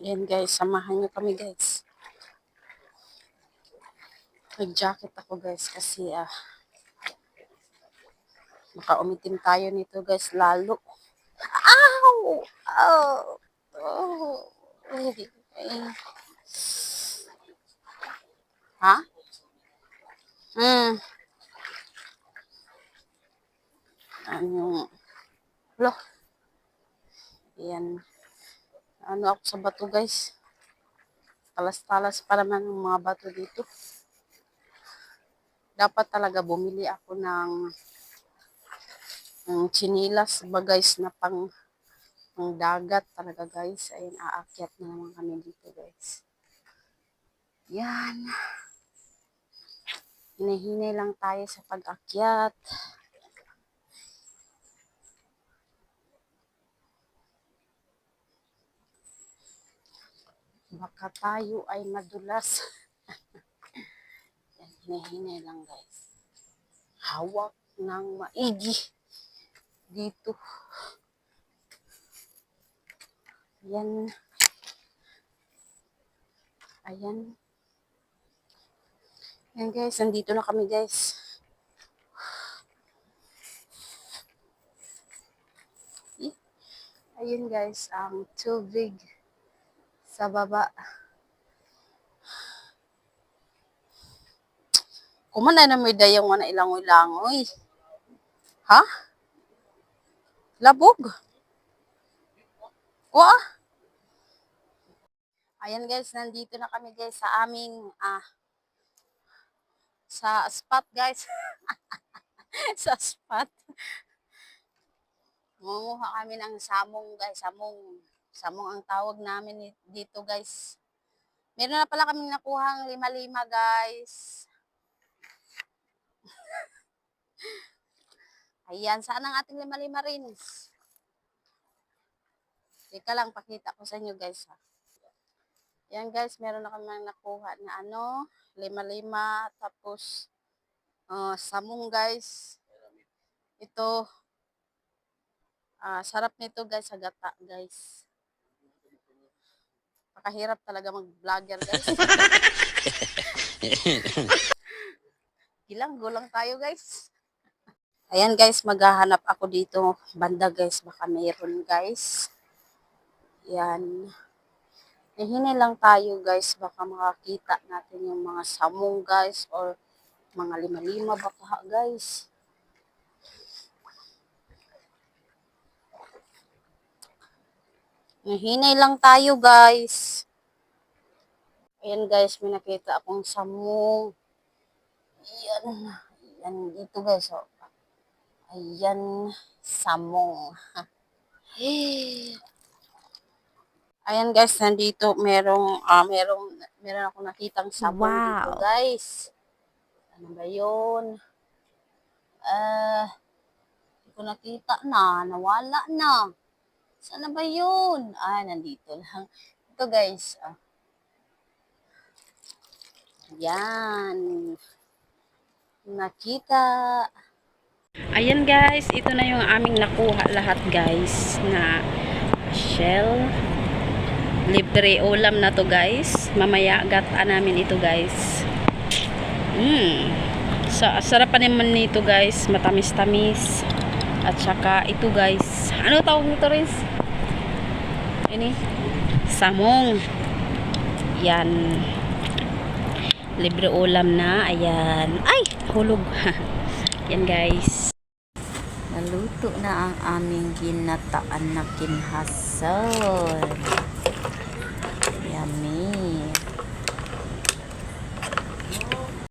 Yan guys, samahan nyo kami guys. Nag-jacket ako guys kasi baka umitim tayo nito guys lalo. Ow! Oh! Oh! Ha? Ano? Loh. Yan. Ano ako sa bato guys. Talas-talas pa naman ng mga bato dito. Dapat talaga bumili ako ng chinilas ba guys na pang dagat talaga guys. Ayun, aakyat na naman kami dito guys. Yan. Hinahinay lang tayo sa pag-akyat. Baka tayo ay madulas. Yan, hinahinay lang guys. Hawak ng maigi dito. Yan. Ayan. Yan guys, nandito na kami guys. Ayun guys, ang tubig sa baba. Kumanay na may dayang na ilangoy-langoy. Ha? Labog? Wah! Ayan guys, nandito na kami guys sa aming sa spot guys. Sa spot. Manguha kami ng samong guys. Samong ang tawag namin dito guys. Meron na pala kaming nakuhang 5-5 guys. Ayan, saan ang ating 5-5 rin? Teka lang, pakita ko sa inyo guys ha. Ayan guys, meron na kami nakuha na 5-5. Tapos, samong guys. Ito, sarap nito guys sa gata guys. Pakahirap talaga mag-vlogger guys. Gulang tayo guys. Ayan guys, maghahanap ako dito banda guys. Baka mayroon guys. Yan. Hihini lang tayo guys. Baka makakita natin yung mga samong guys. Or mga 5-5 baka guys. Hihini lang tayo guys. Ayan guys, may nakita akong samong. Yan. Yan dito guys. Oh. Ayan, samong. Ayan guys, nandito meron ako nakitang samong dito guys. Ano ba 'yon? Hindi ko nakita na, nawala na. Saan na ba 'yun? Nandito lang. Ito guys. Ayan. Nakita. Ayan guys, ito na yung aming nakuha lahat guys na shell. Libre ulam na to guys. Mamaya gataan namin ito guys. Sarap pa naman nito guys. Matamis-tamis. At saka ito guys. Ano tawag nito rin? Ini? Samong. Yan. Libre ulam na. Ayan. Ay! Hulog. Yan guys. Naluto na ang aming ginataan na kinhason.